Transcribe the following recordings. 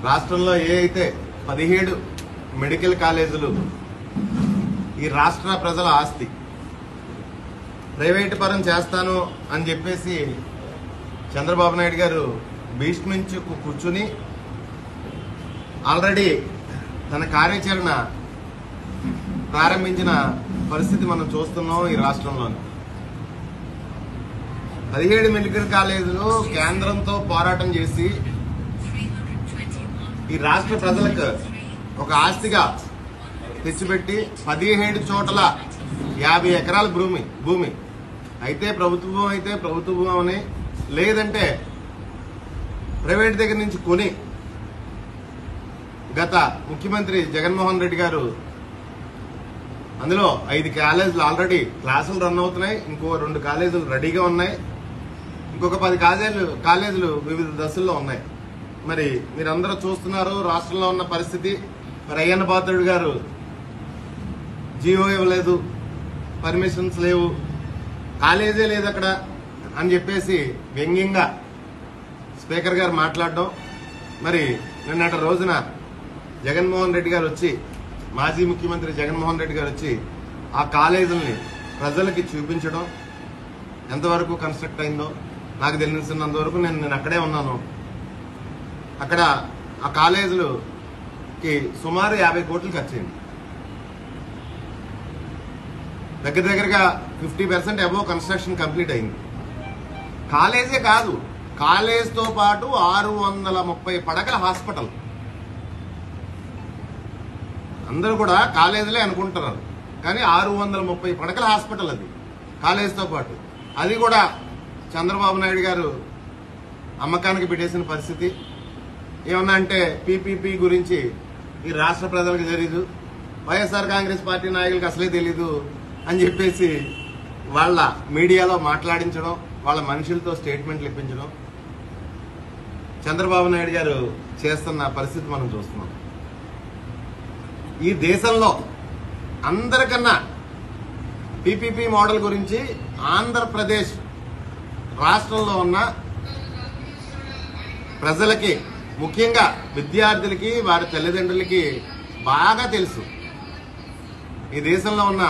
రాష్ట్రంలో ఏ అయితే 17 మెడికల్ కాలేజీలు ఈ రాష్ట్ర ప్రజల ఆస్తి ప్రైవేటు పరం చేస్తాను అని చెప్పేసి చంద్రబాబు నాయుడు గారు భీష్మించి కూర్చుని ఆల్రెడీ తన కార్యాచరణ ప్రారంభించిన పరిస్థితి మనం చూస్తున్నాం. ఈ రాష్ట్రంలోని 17 మెడికల్ కాలేజీలు కేంద్రంతో పోరాటం చేసి ఈ రాష్ట్ర ప్రజలకు ఒక ఆస్తిగా తెచ్చిపెట్టి 17 చోట్ల 50 ఎకరాల భూమి అయితే ప్రభుత్వ భూమి అని, లేదంటే ప్రైవేట్ దగ్గర నుంచి కొని గత ముఖ్యమంత్రి జగన్మోహన్ రెడ్డి గారు అందులో 5 కాలేజీలు ఆల్రెడీ క్లాసులు రన్ అవుతున్నాయి, ఇంకో 2 కాలేజీలు రెడీగా ఉన్నాయి, ఇంకొక 10 కాలేజీలు వివిధ దశల్లో ఉన్నాయి. మరి మీరందరూ చూస్తున్నారు రాష్ట్రంలో ఉన్న పరిస్థితి. మరి అయ్యన్న పాత్రుడు గారు జీవో ఇవ్వలేదు, పర్మిషన్స్ లేవు, కాలేజీ లేదు అక్కడ అని చెప్పేసి వ్యంగ్యంగా స్పీకర్ గారు మాట్లాడడం. మరి నిన్నటి రోజున జగన్మోహన్ రెడ్డి గారు వచ్చి, మాజీ ముఖ్యమంత్రి జగన్మోహన్ రెడ్డి గారు వచ్చి ఆ కాలేజీలని ప్రజలకి చూపించడం ఎంతవరకు కన్స్ట్రక్ట్ అయిందో నాకు తెలిసినంతవరకు నేను అక్కడే ఉన్నాను. అక్కడ ఆ కాలేజీలకి సుమారు 50 కోట్లు ఖర్చయింది. దగ్గరగా 50% అబోవ్ కన్స్ట్రక్షన్ కంప్లీట్ అయింది. కాలేజే కాదు, కాలేజ్తో పాటు 630 పడకల హాస్పిటల్. అందరూ కూడా కాలేజీలే అనుకుంటున్నారు, కానీ 630 పడకల హాస్పిటల్ అది కాలేజ్తో పాటు. అది కూడా చంద్రబాబు నాయుడు గారు అమ్మకానికి పెట్టేసిన పరిస్థితి. ఏమన్నా అంటే పీపీపీ గురించి ఈ రాష్ట్ర ప్రజలకు తెలీదు, వైఎస్ఆర్ కాంగ్రెస్ పార్టీ నాయకులకు అసలే తెలీదు అని చెప్పేసి వాళ్ళ మీడియాలో మాట్లాడించడం, వాళ్ళ మనుషులతో స్టేట్మెంట్లు ఇప్పించడం చంద్రబాబు నాయుడు గారు చేస్తున్న పరిస్థితి మనం చూస్తున్నాం. ఈ దేశంలో అందరికన్నా పీపీపీ మోడల్ గురించి ఆంధ్రప్రదేశ్ రాష్ట్రంలో ఉన్న ప్రజలకి, ముఖ్యంగా విద్యార్థులకి, వారి తల్లిదండ్రులకి బాగా తెలుసు. ఈ దేశంలో ఉన్న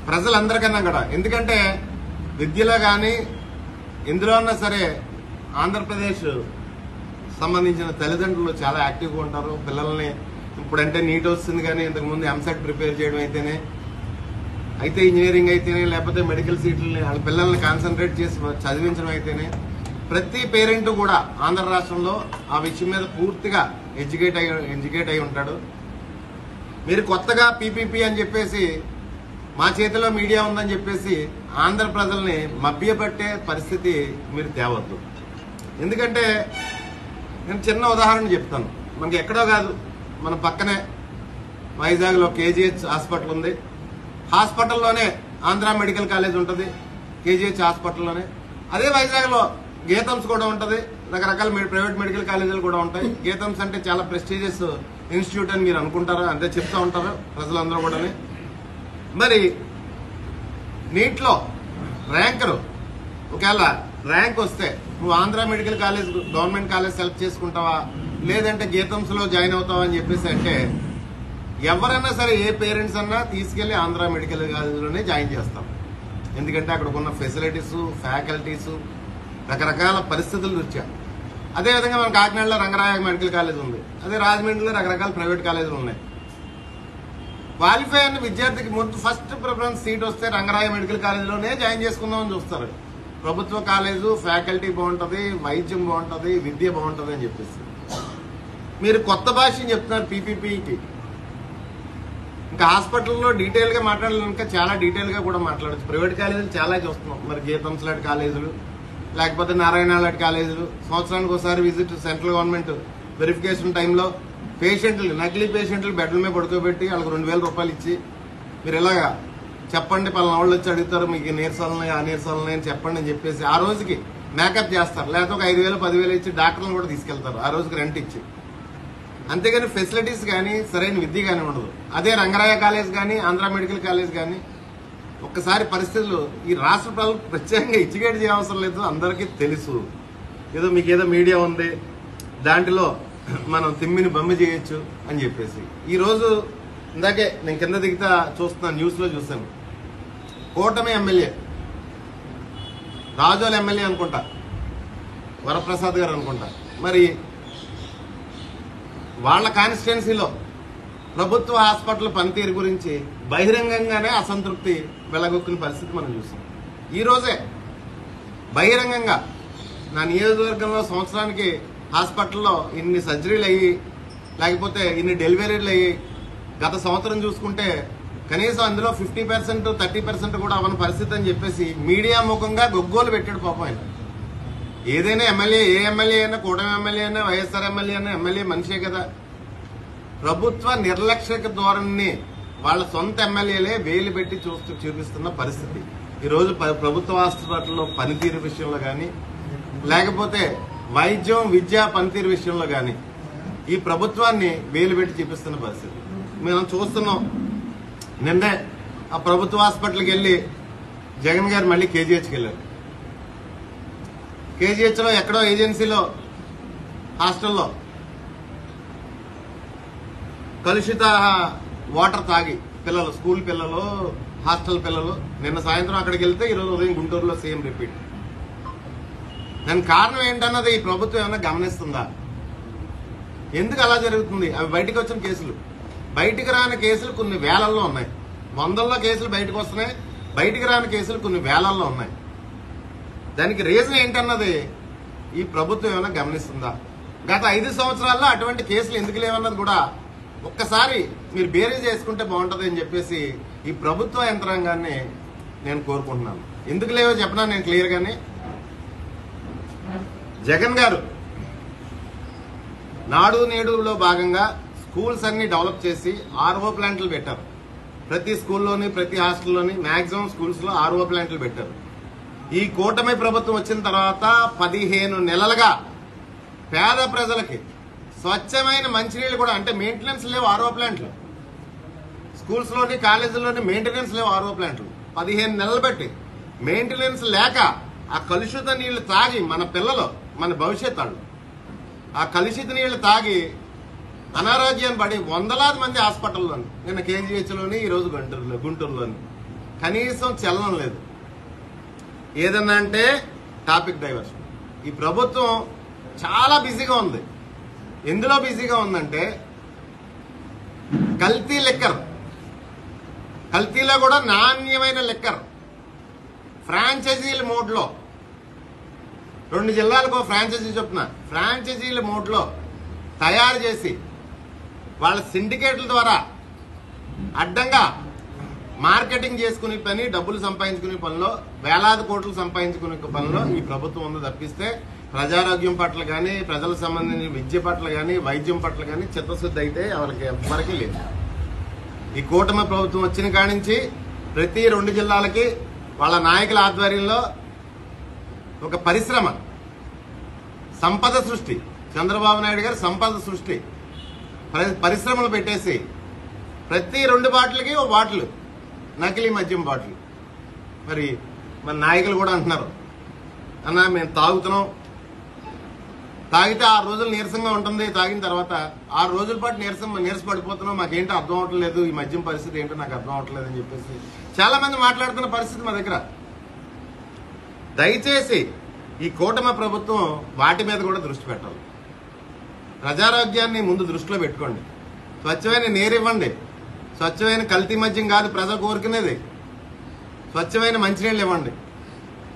ప్రజలందరికన్నా కూడా, ఎందుకంటే విద్యలో కానీ ఎందులో ఉన్నా సరే ఆంధ్రప్రదేశ్ సంబంధించిన తల్లిదండ్రులు చాలా యాక్టివ్గా ఉంటారు. పిల్లల్ని ఇప్పుడంటే నీట్ వస్తుంది, కానీ ఇంతకుముందు ఎంసెట్ ప్రిపేర్ చేయడం అయితే ఇంజనీరింగ్ అయితేనే, లేకపోతే మెడికల్ సీట్లని వాళ్ళ పిల్లల్ని కాన్సన్ట్రేట్ చేసి చదివించడం అయితేనే, ప్రతి పేరెంట్ కూడా ఆంధ్ర రాష్ట్రంలో ఆ విషయం మీద పూర్తిగా ఎడ్యుకేట్ అయి ఉంటాడు. మీరు కొత్తగా పీపీపీ అని చెప్పేసి, మా చేతిలో మీడియా ఉందని చెప్పేసి ఆంధ్ర ప్రజల్ని మభ్యపెట్టే పరిస్థితి మీరు తేవద్దు. ఎందుకంటే నేను చిన్న ఉదాహరణ చెప్తాను. మనకి ఎక్కడో కాదు, మన పక్కనే వైజాగ్లో కేజీహెచ్ హాస్పిటల్ ఉంది. హాస్పిటల్లోనే ఆంధ్ర మెడికల్ కాలేజ్ ఉంటుంది, కేజీహెచ్ హాస్పిటల్లోనే. అదే వైజాగ్లో గీతమ్స్ కూడా ఉంటుంది, రకరకాల ప్రైవేట్ మెడికల్ కాలేజీలు కూడా ఉంటాయి. గీతమ్స్ అంటే చాలా ప్రెస్టీజియస్ ఇన్స్టిట్యూట్ అని మీరు అనుకుంటారు, అంతే చెప్తూ ఉంటారు ప్రజలందరూ కూడా. మరి నీట్లో ర్యాంకరు ఒకవేళ ర్యాంక్ వస్తే నువ్వు Andhra medical college, government college select చేసుకుంటావా, లేదంటే గీతమ్స్ లో జాయిన్ అవుతావా అని చెప్పేసి అంటే ఎవరైనా సరే, ఏ పేరెంట్స్ అన్నా తీసుకెళ్లి ఆంధ్ర మెడికల్ కాలేజీలోనే జాయిన్ చేస్తాం. ఎందుకంటే అక్కడ ఉన్న ఫెసిలిటీస్, ఫ్యాకల్టీస్, రకరకాల పరిస్థితుల దృష్ట్యా. అదేవిధంగా మన కాకినాడలో రంగరాయ మెడికల్ కాలేజ్ ఉంది, అదే రాజమండ్రిలో రకరకాల ప్రైవేట్ కాలేజీలు ఉన్నాయి. క్వాలిఫై అయిన విద్యార్థికి ముందు ఫస్ట్ ప్రిఫరెన్స్ సీట్ వస్తే రంగరాయ మెడికల్ కాలేజీలోనే జాయిన్ చేసుకుందామని చూస్తారు. ప్రభుత్వ కాలేజు, ఫ్యాకల్టీ బాగుంటుంది, వైద్యం బాగుంటుంది, విద్య బాగుంటుంది అని చెప్పేసి మీరు కొత్త భాషని చెప్తున్నారు పీపీపీకి. ఇంకా హాస్పిటల్లో డీటెయిల్గా మాట్లాడాలి, ఇంకా చాలా డీటెయిల్గా కూడా మాట్లాడచ్చు. ప్రైవేట్ కాలేజీలు చాలా చూస్తున్నాం. మరి గీతమ్స్ లాంటి కాలేజీలు, లేకపోతే నారాయణ లాంటి కాలేజీలు, సంవత్సరానికి ఒకసారి విజిట్ సెంట్రల్ గవర్నమెంట్ వెరిఫికేషన్ టైంలో పేషెంట్లు, నకిలీ పేషెంట్లు బెడ్ల మీద పడుకోబెట్టి వాళ్ళకి 2000 రూపాయలు ఇచ్చి, మీరు ఇలాగా చెప్పండి, పలానా వాళ్ళు వచ్చి అడుగుతారు, మీకు నీరసాలున్నాయి, ఆ నీరసాలున్నాయి అని చెప్పండి అని చెప్పేసి ఆ రోజుకి మేకప్ చేస్తారు. లేకపోతే ఒక 5000, 10,000 ఇచ్చి డాక్టర్లను కూడా తీసుకెళ్తారు ఆ రోజుకి రెంట్ ఇచ్చి. అంతేగాని ఫెసిలిటీస్ కానీ సరైన విద్య కానీ ఉండదు. అదే రంగరాయ కాలేజ్ కానీ, ఆంధ్ర మెడికల్ కాలేజ్ కానీ ఒక్కసారి పరిస్థితులు ఈ రాష్ట్ర ప్రజలు ప్రత్యేకంగా ఎడ్యుకేట్ చేయవసరం లేదు, అందరికీ తెలుసు. మీకు ఏదో మీడియా ఉంది, దాంట్లో మనం తిమ్మిని బొమ్మ చేయొచ్చు అని చెప్పేసి. ఈరోజు ఇందాకే నేను కింద దిగుతా చూస్తున్నాను, న్యూస్లో చూశాను. కూటమి ఎమ్మెల్యే రాజోల ఎమ్మెల్యే అనుకుంటా, వరప్రసాద్ గారు అనుకుంటా, మరి వాళ్ళ కాన్స్టిట్యున్సీలో ప్రభుత్వ హాస్పిటల్ పనితీరు గురించి బహిరంగంగానే అసంతృప్తి వెళ్లగొక్కున్న పరిస్థితి మనం చూసాం. ఈ రోజే బహిరంగంగా నా నియోజకవర్గంలో సంవత్సరానికి హాస్పిటల్లో ఇన్ని సర్జరీలు అయ్యి, లేకపోతే ఇన్ని డెలివరీలు అయ్యి, గత సంవత్సరం చూసుకుంటే కనీసం అందులో 50%, 30% కూడా అవన్న పరిస్థితి అని చెప్పేసి మీడియా ముఖంగా గొగ్గోలు పెట్టాడు పాపం ఆయన. ఏదైనా ఎమ్మెల్యే, ఏ ఎమ్మెల్యే అయినా, కూటమి ఎమ్మెల్యే అయినా, వైఎస్ఆర్ ఎమ్మెల్యే అయినా ఎమ్మెల్యే మనిషే కదా. ప్రభుత్వ నిర్లక్ష్యక ధోరణిని వాళ్ళ సొంత ఎమ్మెల్యేలే వేలు పెట్టి చూపిస్తున్న పరిస్థితి. ఈరోజు ప్రభుత్వ హాస్పిటల్లో పనితీరు విషయంలో కానీ, లేకపోతే వైద్యం, విద్య పనితీరు విషయంలో కానీ ఈ ప్రభుత్వాన్ని వేలు పెట్టి చూపిస్తున్న పరిస్థితి మనం చూస్తున్నాం. నిన్నే ఆ ప్రభుత్వ హాస్పిటల్కి వెళ్ళి జగన్ గారు మళ్ళీ కేజీహెచ్కి వెళ్ళారు. కేజీహెచ్లో ఎక్కడో ఏజెన్సీలో హాస్టల్లో కలుషిత వాటర్ తాగి పిల్లలు, స్కూల్ పిల్లలు, హాస్టల్ పిల్లలు నిన్న సాయంత్రం అక్కడికి వెళ్తే ఈరోజు ఉదయం గుంటూరులో సేమ్ రిపీట్. దానికి కారణం ఏంటన్నది ఈ ప్రభుత్వం ఏమైనా గమనిస్తుందా? ఎందుకు అలా జరుగుతుంది? అవి బయటకు వచ్చిన కేసులు, బయటికి రాని కేసులు కొన్ని వేలల్లో ఉన్నాయి. వందల్లో కేసులు బయటకు వస్తున్నాయి, బయటికి రాని కేసులు కొన్ని వేలల్లో ఉన్నాయి. దానికి రీజన్ ఏంటన్నది ఈ ప్రభుత్వం ఏమైనా గమనిస్తుందా? గత 5 సంవత్సరాల్లో అటువంటి కేసులు ఎందుకు లేవన్నది కూడా ఒక్కసారి మీరు బేరీ చేసుకుంటే బాగుంటుంది అని చెప్పేసి ఈ ప్రభుత్వ యంత్రాంగాన్ని నేను కోరుకుంటున్నాను. ఎందుకు లేవో చెప్పనా నేను క్లియర్ గానే. జగన్ గారు నాడు నేడులో భాగంగా స్కూల్స్ అన్ని డెవలప్ చేసి ఆర్ఓ ప్లాంట్లు పెట్టారు. ప్రతి స్కూల్లోని, ప్రతి హాస్టల్లోని మాక్సిమం స్కూల్స్ లో ఆర్ఓ ప్లాంట్లు పెట్టారు. ఈ కూటమి ప్రభుత్వం వచ్చిన తర్వాత 15 నెలలుగా పేద ప్రజలకి స్వచ్ఛమైన మంచినీళ్ళు కూడా, అంటే మెయింటెనెన్స్ లేవు ఆర్ఓ ప్లాంట్లు. స్కూల్స్ లోని, కాలేజీల్లోని మెయింటెనెన్స్ లేవు ఆర్ఓ ప్లాంట్లు. 15 నెలలు బట్టి మెయింటెనెన్స్ లేక ఆ కలుషిత నీళ్లు తాగి మన పిల్లలు, మన భవిష్యత్ వాళ్ళు ఆ కలుషిత నీళ్లు తాగి అనారోగ్యం పడి వందలాది మంది హాస్పిటల్లోని, నిన్న కేజీహెచ్లోని, ఈరోజు గుంటూరులోని కనీసం చలనం లేదు. ఏదన్నా అంటే టాపిక్ డైవర్షన్. ఈ ప్రభుత్వం చాలా బిజీగా ఉంది. ఎందులో బిజీగా ఉందంటే కల్తీ లిక్కర్, కల్తీలో కూడా నాణ్యమైన లిక్కర్ ఫ్రాంచైజీల మోడ్లో 2 జిల్లాలకు ఫ్రాంచైజీ చొప్పున ఫ్రాంచైజీల మోడ్లో తయారు చేసి వాళ్ళ సిండికేట్ల ద్వారా అడ్డంగా మార్కెటింగ్ చేసుకునే పని, డబ్బులు సంపాదించుకునే పనిలో, వేలాది కోట్లు సంపాదించుకునే పనిలో ఈ ప్రభుత్వం ఉంది తప్పిస్తే ప్రజారోగ్యం పట్ల కానీ, ప్రజలకు సంబంధించిన విద్య పట్ల కానీ, వైద్యం పట్ల కానీ చిత్తశుద్ధి అయితే ఎవరికి లేదు. ఈ కూటమి ప్రభుత్వం వచ్చిన కాడి నుంచి ప్రతి 2 జిల్లాలకి వాళ్ళ నాయకుల ఆధ్వర్యంలో ఒక పరిశ్రమ, సంపద సృష్టి, చంద్రబాబు నాయుడు గారు సంపద సృష్టి పరిశ్రమలు పెట్టేసి ప్రతి 2 బాటిల్కి ఒక బాటిల్ నకిలీ మద్యం బాటిల్. మరి మన నాయకులు కూడా అంటున్నారు, అన్న మేము తాగుతున్నాం, తాగితే 6 రోజులు నీరసంగా ఉంటుంది, తాగిన తర్వాత 6 రోజుల పాటు నీరస పడిపోతున్నాం, మాకేంటో అర్థం అవట్లేదు, ఈ మద్యం పరిస్థితి ఏంటో నాకు అర్థం అవట్లేదు అని చెప్పేసి చాలా మంది మాట్లాడుతున్న పరిస్థితి మా దగ్గర. దయచేసి ఈ కూటమి ప్రభుత్వం వాటి మీద కూడా దృష్టి పెట్టాలి. ప్రజారోగ్యాన్ని ముందు దృష్టిలో పెట్టుకోండి. స్వచ్ఛమైన నీరు ఇవ్వండి. స్వచ్ఛమైన కల్తీ మద్యం కాదు ప్రజలు కోరుకునేది, స్వచ్ఛమైన మంచినీళ్ళు ఇవ్వండి.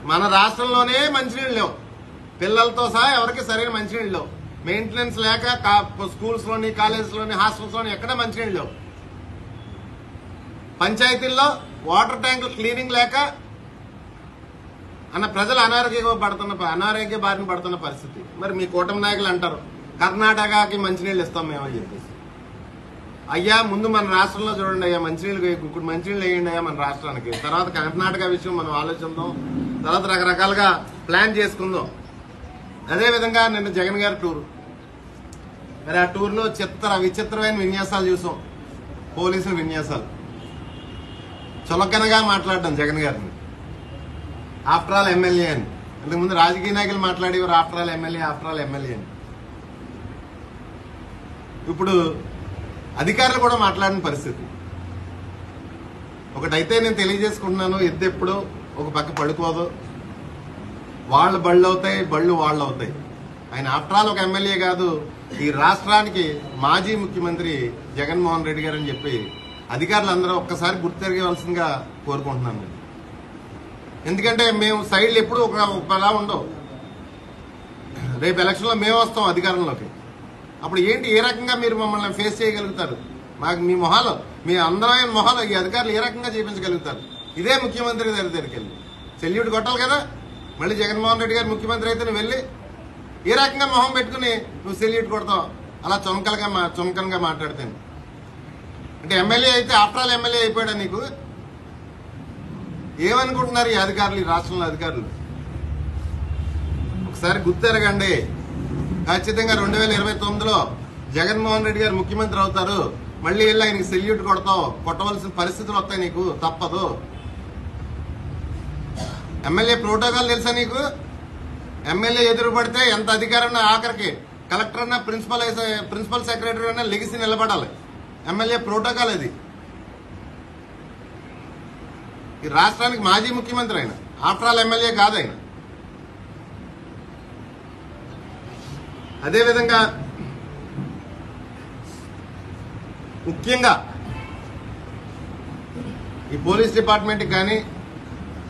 మన రాష్ట్రంలోనే మంచినీళ్ళు లేవు, పిల్లలతో సహా ఎవరికి సరైన మంచినీళ్ళు లేవు. మెయింటెనెన్స్ లేక స్కూల్స్ లోని, కాలేజెస్ లోని, హాస్టల్స్ లోని ఎక్కడ మంచినీళ్ళు లేవు. పంచాయతీల్లో వాటర్ ట్యాంకులు క్లీనింగ్ లేక అన్న ప్రజలు అనారోగ్య బారిన పడుతున్న పరిస్థితి. మరి మీ కూటమి నాయకులు అంటారు కర్ణాటకకి మంచినీళ్ళు ఇస్తాం మేమని చెప్పేసి. అయ్యా ముందు మన రాష్ట్రంలో చూడండి అయ్యా, మంచినీళ్ళు వేయండి అయ్యా మన రాష్ట్రానికి. తర్వాత కర్ణాటక విషయం మనం ఆలోచిద్దాం, తర్వాత రకరకాలుగా ప్లాన్ చేసుకుందాం. అదేవిధంగా నిన్న జగన్ గారి టూర్, మరి ఆ టూర్లో విచిత్రమైన విన్యాసాలు చూసాం. పోలీసుల విన్యాసాలు, చులకనగా మాట్లాడటం జగన్ గారిని. ఆఫ్టర్ ఆల్ ఎమ్మెల్యే అని ఇంతకుముందు రాజకీయ నాయకులు మాట్లాడేవారు ఆఫ్టర్ ఆల్ ఎమ్మెల్యే అని. ఇప్పుడు అధికారులు కూడా మాట్లాడిన పరిస్థితి. ఒకటైతే నేను తెలియజేసుకుంటున్నాను, ఎద్దు ఎప్పుడు ఒక పక్క పడుకోదు, వాళ్ళు బళ్ళు అవుతాయి, బళ్ళు వాళ్ళు అవుతాయి. ఆయన ఆఫ్టర్ ఆల్ ఒక ఎమ్మెల్యే కాదు, ఈ రాష్ట్రానికి మాజీ ముఖ్యమంత్రి జగన్మోహన్ రెడ్డి గారు అని చెప్పి అధికారులందరూ ఒక్కసారి గుర్తెరగవలసిందిగా కోరుకుంటున్నాను. ఎందుకంటే మేము సైడ్లు ఎప్పుడు ఒకలా ఉండవు. రేపు ఎలక్షన్లో మేము వస్తాం అధికారంలోకి. అప్పుడు ఏంటి, ఏ రకంగా మీరు మమ్మల్ని ఫేస్ చేయగలుగుతారు? మాకు మీ మొహాలు, మీ అందమైన మొహాలు ఈ అధికారులు ఏ రకంగా చేయించగలుగుతారు? ఇదే ముఖ్యమంత్రి దగ్గరికి వెళ్ళి సెల్యూట్ కొట్టాలి కదా. మళ్ళీ జగన్మోహన్ రెడ్డి గారు ముఖ్యమంత్రి అయితే నువ్వు వెళ్ళి ఏ రకంగా మొహం పెట్టుకుని నువ్వు సెల్యూట్ కొడతావు? అలా చునకనగా మాట్లాడతాను. అంటే ఎమ్మెల్యే అయితే ఆఫ్టర్ ఆల్ ఎమ్మెల్యే అయిపోయాడా నీకు? ఏమనుకుంటున్నారు ఈ అధికారులు, ఈ రాష్ట్రంలో అధికారులు? ఒకసారి గుర్తెరగండి. ఖచ్చితంగా 2029లో జగన్మోహన్ రెడ్డి గారు ముఖ్యమంత్రి అవుతారు. మళ్ళీ వెళ్ళి ఆయనకి సెల్యూట్ కొట్టవలసిన పరిస్థితులు వస్తాయి. నీకు తప్పదు. ఎమ్మెల్యే ప్రోటోకాల్ తెలుసా నీకు? ఎమ్మెల్యే ఎదురు పడితే ఎంత అధికారన్నా, ఆఖరికి కలెక్టర్ అన్నా, ప్రిన్సిపల్ సెక్రటరీ అన్నా లెగిసి నిలబడాలి. ఎమ్మెల్యే ప్రోటోకాల్ అది. ఈ రాష్ట్రానికి మాజీ ముఖ్యమంత్రి ఆయన, ఆఫ్టర్ ఆల్ ఎమ్మెల్యే కాదు ఆయన. అదేవిధంగా ముఖ్యంగా ఈ పోలీస్ డిపార్ట్మెంట్కి కానీ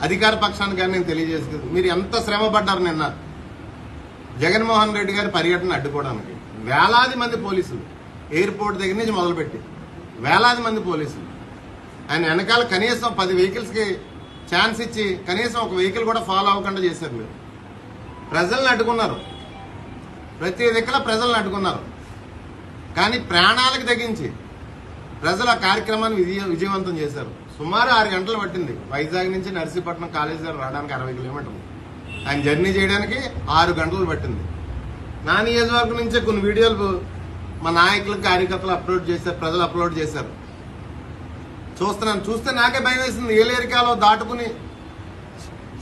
అధికార పక్షానికి కానీ నేను తెలియజేస్తుంది, మీరు ఎంత శ్రమ పడ్డారు నిన్న జగన్మోహన్ రెడ్డి గారి పర్యటన అడ్డుకోవడానికి. వేలాది మంది పోలీసులు, ఎయిర్పోర్ట్ దగ్గర నుంచి మొదలుపెట్టి వేలాది మంది పోలీసులు. ఆయన వెనకాల కనీసం 10 వెహికల్స్కి ఛాన్స్ ఇచ్చి కనీసం ఒక వెహికల్ కూడా ఫాలో అవ్వకుండా చేశారు. మీరు ప్రజల్ని అడ్డుకున్నారు, ప్రతి దిక్కుల ప్రజలను అడ్డుకున్నారు. కానీ ప్రాణాలకు తగ్గించి ప్రజలు ఆ కార్యక్రమాన్ని విజయవంతం చేశారు. సుమారు 6 గంటలు పట్టింది వైజాగ్ నుంచి నర్సీపట్నం కాలేజీ దగ్గర రావడానికి. 60 కిలోమీటర్లు ఆయన జర్నీ చేయడానికి 6 గంటలు పట్టింది. నా నియోజకవర్గం నుంచే కొన్ని వీడియోలు మా నాయకులు, కార్యకర్తలు అప్లోడ్ చేశారు, ప్రజలు అప్లోడ్ చేశారు. చూస్తున్నాను. చూస్తే నాకే భయం వేసింది. ఏలేరికాలో దాటుకుని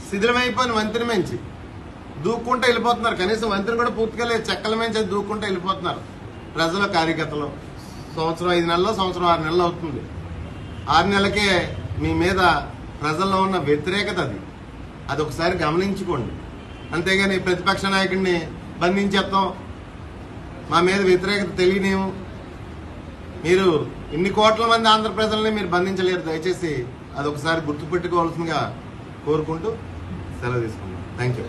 శిథిలమైపోయిన వంతెన మించి దూక్కుంటూ వెళ్ళిపోతున్నారు. కనీసం వంతెన కూడా పూర్తిగా లేదు, చెక్కల మించి దూక్కుంటూ వెళ్ళిపోతున్నారు ప్రజలు, కార్యకర్తలు. సంవత్సరం 5 నెలల్లో, సంవత్సరం 6 నెలలు అవుతుంది. 6 నెలలకే మీ మీద ప్రజల్లో ఉన్న వ్యతిరేకత అది ఒకసారి గమనించుకోండి. అంతేగాని ప్రతిపక్ష నాయకుడిని బంధించేస్తాం, మా మీద వ్యతిరేకత తెలియనేము. మీరు ఇన్ని కోట్ల మంది ఆంధ్ర ప్రజల్ని మీరు బంధించలేరు. దయచేసి అది ఒకసారి గుర్తుపెట్టుకోవాల్సిందిగా కోరుకుంటూ సెలవు తీసుకుంటాం. Thank you.